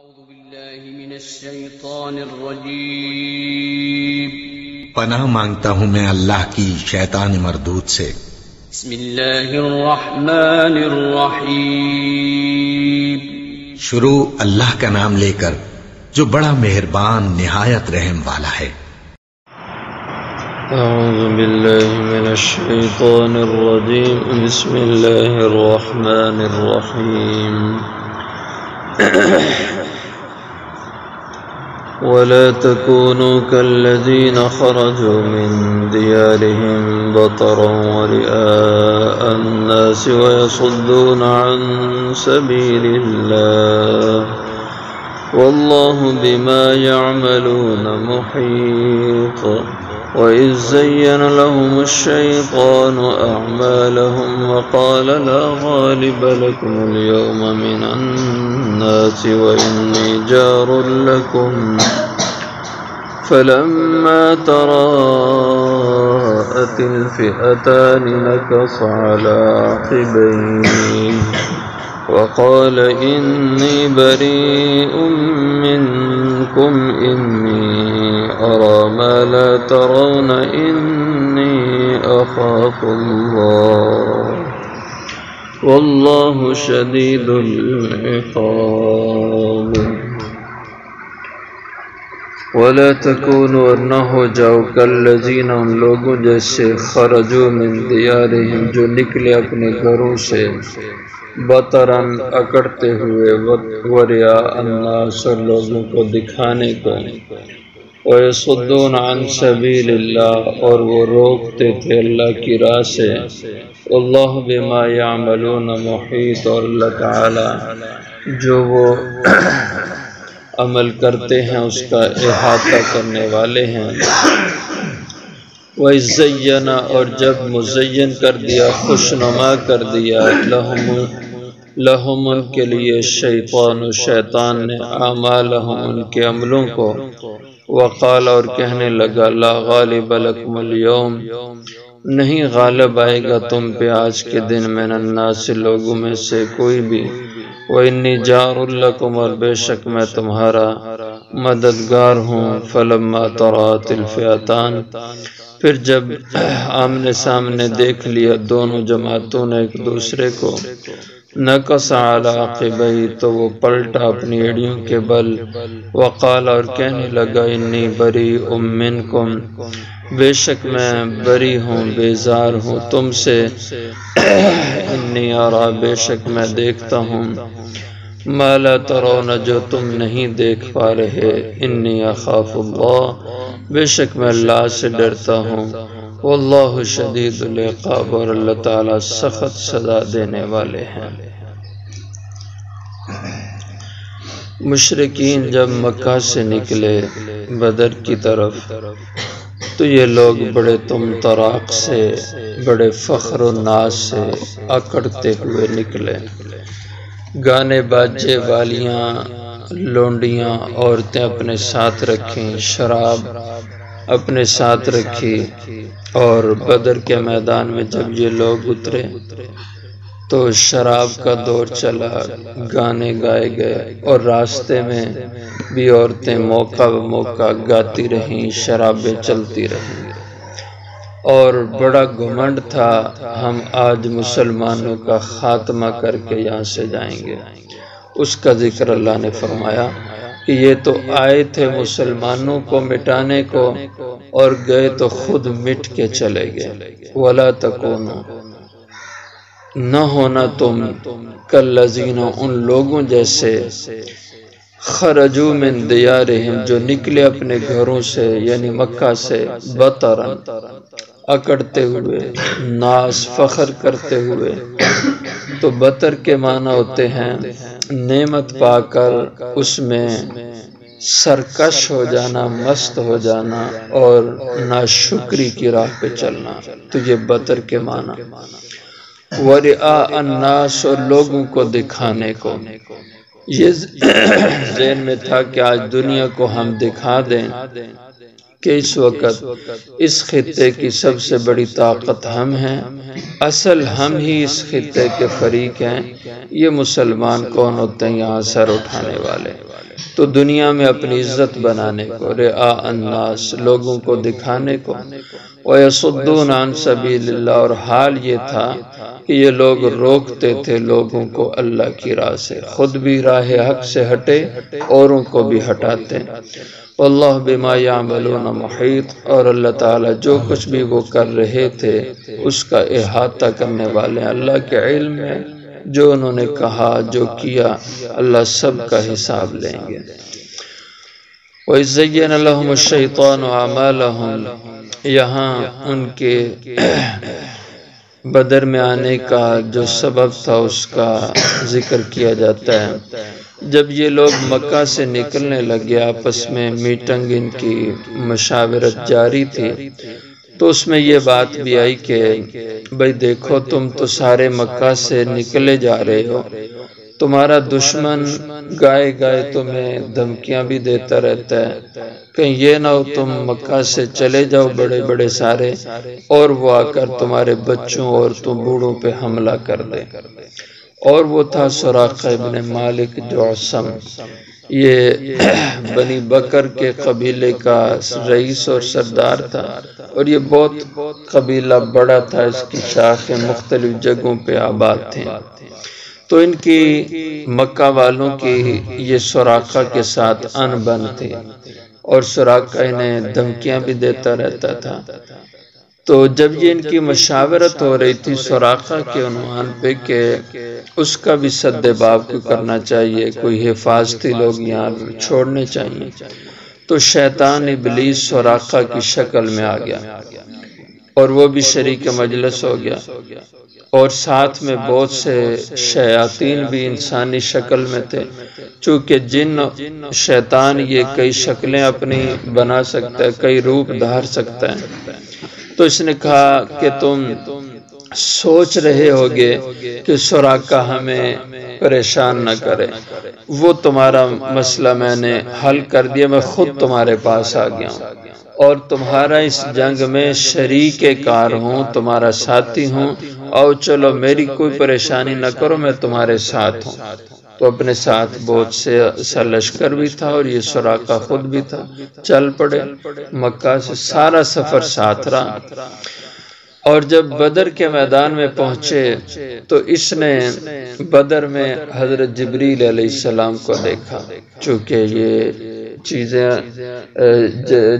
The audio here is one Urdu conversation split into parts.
أعوذ بالله من الشيطان الرجيم پناہ مانگتا ہوں میں اللہ کی شیطان مردود سے۔ بسم الله الرحمن الرحيم شروع اللہ کا نام لے کر جو بڑا مہربان نہایت رحم والا ہے۔ أعوذ بالله من الشيطان الرجيم بسم الله الرحمن الرحيم ولا تكونوا كالذين خرجوا من ديارهم بطرا ورئاء الناس ويصدون عن سبيل الله والله بما يعملون محيط وإذ زين لهم الشيطان أعمالهم وقال لا غالب لكم اليوم من الناس وإني جار لكم فلما تراءت الفئتان نكص على عقبيه وقال إني بريء منكم إني أرى ما لا ترون إني أخاف الله والله شديد العقاب ولا تكونوا نہ ہو جاؤ کالذین ان لوگوں جیسے خرجوا من دیارہم جو نکلے اپنے گھروں سے بطرن اکڑتے ہوئے وریا الناس اور لوگوں کو دکھانے کو وَيَصُدُّونَ عَن سَبِيلِ اللَّهِ اور وہ روکتے تھے اللہ کی راہ سے اللہ بما يعملون محیط اور اللہ تعالی جو وہ عمل کرتے ہیں اس کا احاطہ کرنے والے ہیں وَإِذْ زَيَّنَ اور جب مزین کر دیا خوشنما کر دیا لہم ان کے لیے شیطان نے اعمالہم ان کے عملوں کو وقال اور کہنے لگا لا غالب لکم اليوم نہیں غالب آئے گا تم پہ آج کے دن من الناس لوگوں میں سے کوئی بھی وَإِنِّي جَارٌ لَكُمْ اور بے شک میں تمہارا مددگار ہوں فَلَمَّا تَرَأَتِ الْفِئَتَانِ پھر جب آمنے سامنے دیکھ لیا دونوں جماعتوں نے ایک دوسرے کو نَكَصَ عَلَىٰ عَقِبَيْهِ تو وہ پلٹا اپنی ایڑیوں کے بل وقال اور کہنے لگا انی بریء منکم بے شک میں بری ہوں بیزار ہوں تم سے انی ارا بے شک میں دیکھتا ہوں ما لا ترون جو تم نہیں دیکھ پا رہے انی اخاف اللہ بے شک میں اللہ سے ڈرتا ہوں واللہ شدید العقاب اور اللہ تعالی سخت سزا دینے والے ہیں۔ مشرکین جب مکہ سے نکلے بدر کی طرف تو یہ لوگ بڑے تم طراق سے بڑے فخر و ناز سے اکڑتے ہوئے نکلے گانے باجے والیاں لونڈیاں عورتیں اپنے ساتھ رکھیں شراب اپنے ساتھ رکھی اور بدر کے میدان میں جب یہ لوگ اترے تو شراب کا دور چلا گانے گائے گئے اور راستے میں بھی عورتیں موقع و موقع گاتی رہیں شرابیں چلتی رہیں اور بڑا گھمنڈ تھا ہم آج مسلمانوں کا خاتمہ کر کے یہاں سے جائیں گے اس کا ذکر اللہ نے فرمایا کہ یہ تو آئے تھے مسلمانوں کو مٹانے کو اور گئے تو خود مٹ کے چلے گئے وَلَا تَكُونُوا نہ ہونا تم کالذین ان لوگوں جیسے خرجوا من دیارہم جو نکلے اپنے گھروں سے یعنی مکہ سے بطرن اکڑتے ہوئے ناز فخر کرتے ہوئے تو بطر کے معنی ہوتے ہیں نعمت پا کر اس میں سرکش ہو جانا مست ہو جانا اور ناشکری کی راہ پہ چلنا تو یہ بطر کے معنی وَرِئَاءَ النَّاسِ اور لوگوں کو دکھانے کو یہ ذہن میں تھا کہ آج دنیا کو ہم دکھا دیں کہ اس وقت اس خطے کی سب سے بڑی طاقت ہم ہیں، اصل ہم ہی اس خطے کے فریق ہیں۔ یہ مسلمان کون ہوتے ہیں یہاں سر اٹھانے والے؟ تو دنیا میں اپنی عزت بنانے کو، رعاء الناس، لوگوں کو دکھانے کو، وَيَصُدُّونَ عَن سَبِيلِ اللَّهِ، اور حال یہ تھا کہ یہ لوگ روکتے تھے لوگوں کو اللہ کی راہ سے، خود بھی راہ حق سے ہٹے، اوروں کو بھی ہٹاتے۔ واللہ بما یعملون محیط، اور اللہ تعالیٰ جو کچھ بھی وہ کر رہے تھے اس کا احاطہ کرنے والے ہیں، اللہ کے علم میں جو انہوں نے کہا، جو کیا، اللہ سب کا حساب لیں گے۔ وَإِذْ زَيَّنَ لَهُمُ الشَّيْطَانُ أَعْمَالَهُمْ، یہاں ان کے بدر میں آنے کا جو سبب تھا اس کا ذکر کیا جاتا ہے۔ جب یہ لوگ مکہ سے نکلنے لگے، آپس میں میٹنگ ان کی مشاورت جاری تھی، تو اس میں یہ بات بھی آئی کہ بھئی دیکھو تم تو سارے مکہ سے نکلے جا رہے ہو، تمہارا دشمن گائے گائے تمہیں دھمکیاں بھی دیتا رہتا ہے، کہیں یہ نہ ہو تم مکہ سے چلے جاؤ بڑے بڑے سارے، اور وہ آ کر تمہارے بچوں اور تم بوڑھوں پہ حملہ کر دے۔ اور وہ تھا سراقہ ابن مالک جعصم، یہ بنی بکر کے قبیلے کا رئیس اور سردار تھا، اور یہ بہت قبیلہ بڑا تھا، اس کی شاخیں مختلف جگہوں پہ آباد تھیں۔ تو ان کی مکہ والوں کی یہ سراقہ کے ساتھ ان بن تھی، اور سراقہ انہیں دھمکیاں بھی دیتا رہتا تھا۔ تو جب یہ ان کی مشاورت ہو رہی تھی سراقہ کے عنوان پہ کہ اس کا بھی سد باب کو کرنا چاہیے، کوئی حفاظتی لوگ یہاں چھوڑنے چاہیے، تو شیطان ابلیس سراقہ کی شکل میں آ گیا، اور وہ بھی شریک مجلس ہو گیا، اور ساتھ میں بہت سے شیاطین بھی انسانی شکل میں تھے۔ چونکہ جن شیطان یہ کئی شکلیں اپنی بنا سکتا ہے، کئی روپ دھار سکتا ہے، تو اس نے کہا کہ تم سوچ رہے ہوگے کہ سراقہ ہمیں پریشان نہ کرے، وہ تمہارا مسئلہ میں نے حل کر دیا، میں خود تمہارے پاس آ گیا ہوں، اور تمہارا اس جنگ میں شریک کار ہوں، تمہارا ساتھی ہوں، آؤ چلو میری کوئی پریشانی نہ کرو، میں تمہارے ساتھ ہوں۔ تو اپنے ساتھ بہت سے لشکر بھی تھا، اور یہ سراقہ خود بھی تھا، چل پڑے، مکہ سے سارا سفر ساتھ رہا۔ اور جب بدر کے میدان میں پہنچے تو اس نے بدر میں حضرت جبریل علیہ السلام کو دیکھا، چونکہ یہ چیزیں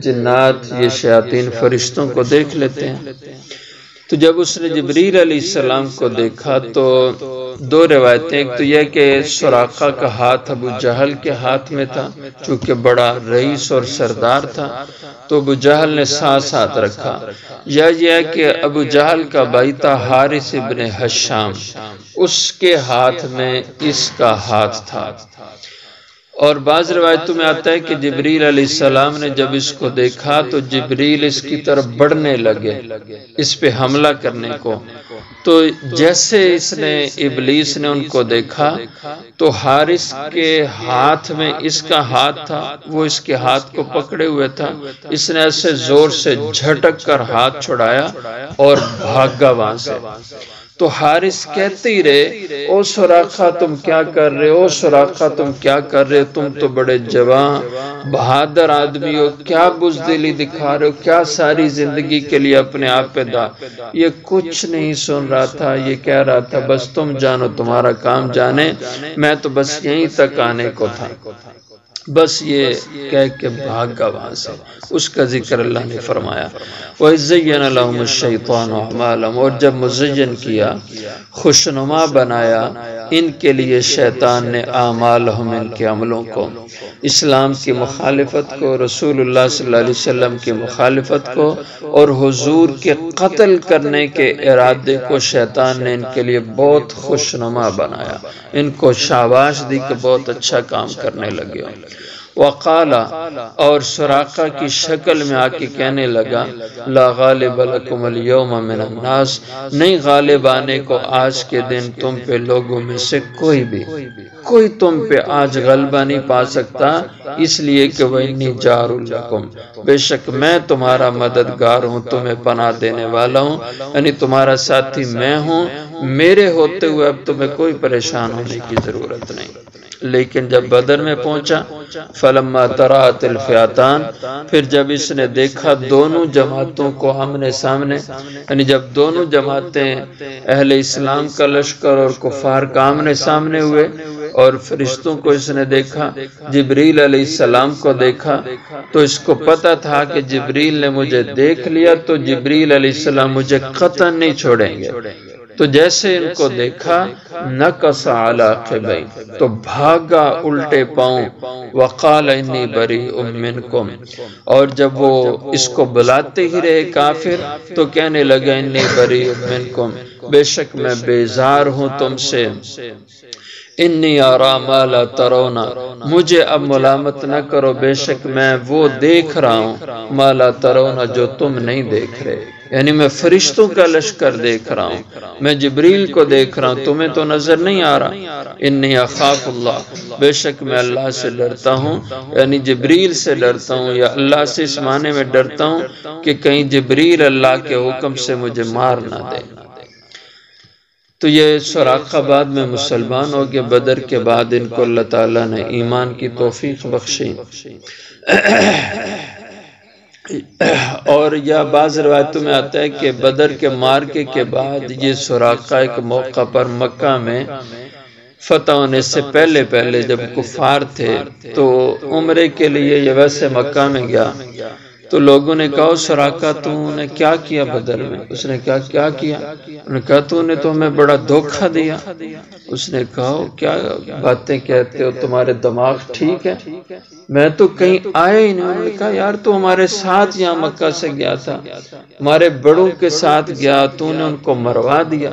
جنات، یہ شیاطین فرشتوں کو دیکھ لیتے ہیں۔ تو جب اس نے جبریل علیہ السلام کو دیکھا تو دو روایتیں، ایک تو یہ کہ سراقہ کا ہاتھ ابو جہل کے ہاتھ میں تھا، چونکہ بڑا رئیس اور سردار تھا، تو ابو جہل نے ساتھ رکھا، یا یہ کہ ابو جہل کا بھائی تھا حارث ابن حشام، اس کے ہاتھ میں اس کا ہاتھ تھا۔ اور بعض روایتوں میں آتا ہے کہ جبریل علیہ السلام نے جب اس کو دیکھا تو جبریل اس کی طرف بڑھنے لگے، اس پہ حملہ کرنے کو، تو جیسے اس نے ابلیس نے ان کو دیکھا تو حارث کے ہاتھ میں اس کا ہاتھ تھا، وہ اس کے ہاتھ کو پکڑے ہوئے تھا، اس نے ایسے زور سے جھٹک کر ہاتھ چھڑایا اور بھاگا وہاں سے۔ تو حارث کہتے ہی رہے، او سراقہ تم کیا کر رہے ہو، سراقہ تم کیا کر رہے ہو، تم تو بڑے جوان بہادر آدمی ہو، کیا بزدلی دکھا رہے ہو، کیا ساری زندگی کے لیے اپنے آپ پہ یہ کچھ نہیں سن رہا تھا، یہ کہہ رہا تھا بس تم جانو تمہارا کام جانے، میں تو بس یہیں تک آنے کو تھا، بس یہ کہہ کے بھاگا وہاں سے۔ اس کا ذکر اللہ نے فرمایا، وَإِذْ زَيَّنَ لَهُمُ الشَّيْطَانُ أَعْمَالَهُمْ، اور جب مزین کیا، خوشنما بنایا ان کے لیے شیطان نے اعمالہم، ان کے عملوں کو، اسلام کی مخالفت کو، رسول اللہ صلی اللہ علیہ وسلم کی مخالفت کو، اور حضور کے قتل کرنے کے ارادے کو شیطان نے ان کے لیے بہت خوشنما بنایا، ان کو شاباش دی کہ بہت اچھا کام کرنے لگے ہو۔ وقال، اور سراقہ کی شکل میں آ کے کہنے لگا، لا غالب لکم اليوم من الناس، نہیں غالب آنے کو آج کے دن تم پہ لوگوں میں سے کوئی تم پہ آج غلبہ نہیں پا سکتا، اس لیے کہ وَإِنِّي جَارٌ لَكُمْ، بے شک میں تمہارا مددگار ہوں، تمہیں پناہ دینے والا ہوں، یعنی تمہارا ساتھی میں ہوں، میرے ہوتے ہوئے اب تمہیں کوئی پریشان ہونے کی ضرورت نہیں۔ لیکن جب بدر میں پہنچا، فلما تراءت الفئتان، پھر جب اس نے دیکھا دونوں جماعتوں کو آمنے سامنے، یعنی جب دونوں جماعتیں اہل اسلام کا لشکر اور کفار کا آمنے سامنے ہوئے، اور فرشتوں کو اس نے دیکھا، جبریل علیہ السلام کو دیکھا، تو اس کو پتا تھا کہ جبریل نے مجھے دیکھ لیا تو جبریل علیہ السلام مجھے قطعا نہیں چھوڑیں گے۔ تو جیسے ان کو دیکھا، نکص علی عقبیہ، تو بھاگا الٹے پاؤں، وقال انی بریء منکم، اور جب وہ اس کو بلاتے ہی رہے کافر تو کہنے لگا انی بریء منکم، بے شک میں بیزار ہوں تم سے، انی اری ما لا ترون، مجھے اب ملامت نہ کرو، بے شک میں وہ دیکھ رہا ہوں ما لا ترون، جو تم نہیں دیکھ رہے، یعنی میں فرشتوں کا لشکر دیکھ رہا ہوں، میں جبریل کو دیکھ رہا ہوں، تمہیں تو نظر نہیں آ رہا۔ انی اخاف اللہ، بے شک میں اللہ سے ڈرتا ہوں، یعنی جبریل سے ڈرتا ہوں، یا اللہ سے اس معنی میں ڈرتا ہوں کہ کہیں جبریل اللہ کے حکم سے مجھے مار نہ دے۔ تو یہ سراقہ بعد میں مسلمان ہو گئے، بدر کے بعد ان کو اللہ تعالیٰ نے ایمان کی توفیق بخشی۔ اور یا بعض روایتوں میں آتا ہے کہ بدر کے معرکے کے بعد یہ سراقہ ایک موقع پر مکہ میں فتح ہونے سے پہلے جب کفار تھے تو عمرے کے لیے یہ ویسے مکہ میں گیا، تو لوگوں نے کہا سراقہ تو نے کیا کیا بدر میں؟ اس نے کہا کیا کیا؟ انہوں نے کہا تو نے تو ہمیں بڑا دھوکہ دیا۔ اس نے کہا کیا باتیں کہتے ہو، تمہارے دماغ ٹھیک ہے؟ میں تو کہیں آیا ہی نہیں۔ انہوں نے کہا یار تو ہمارے ساتھ یہاں مکہ سے گیا تھا، ہمارے بڑوں کے ساتھ گیا، تو نے ان کو مروا دیا۔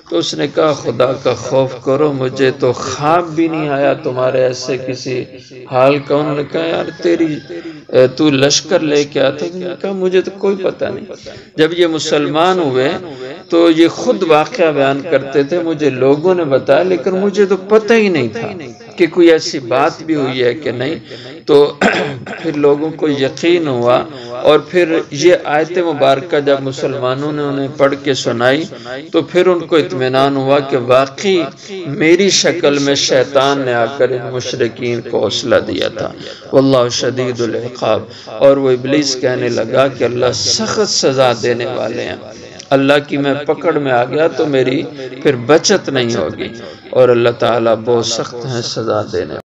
تو اس نے کہا خدا کا خوف کرو، مجھے تو خواب بھی نہیں آیا تمہارے ایسے کسی حال کا۔ انہوں نے کہا یار تو لشکر لے کے آتا۔ انہوں نے کہا مجھے تو کوئی پتہ نہیں۔ جب یہ مسلمان ہوئے تو یہ خود واقعہ بیان کرتے تھے، مجھے لوگوں نے بتایا لیکن مجھے تو پتہ ہی نہیں تھا کہ کوئی ایسی بات بھی ہوئی ہے کہ نہیں۔ تو پھر لوگوں کو یقین ہوا، اور پھر یہ آیت مبارکہ جب مسلمانوں نے انہیں پڑھ کے سنائی تو پھر ان کو اطمینان ہوا کہ واقعی میری شکل میں شیطان نے آ کر ان مشرکین کو حوصلہ دیا تھا۔ واللہ شدید العقاب، اور وہ ابلیس کہنے لگا کہ اللہ سخت سزا دینے والے ہیں، اللہ کی میں پکڑ میں آ گیا تو میری پھر بچت نہیں ہوگی، اور اللہ تعالیٰ بہت سخت ہیں سزا دینے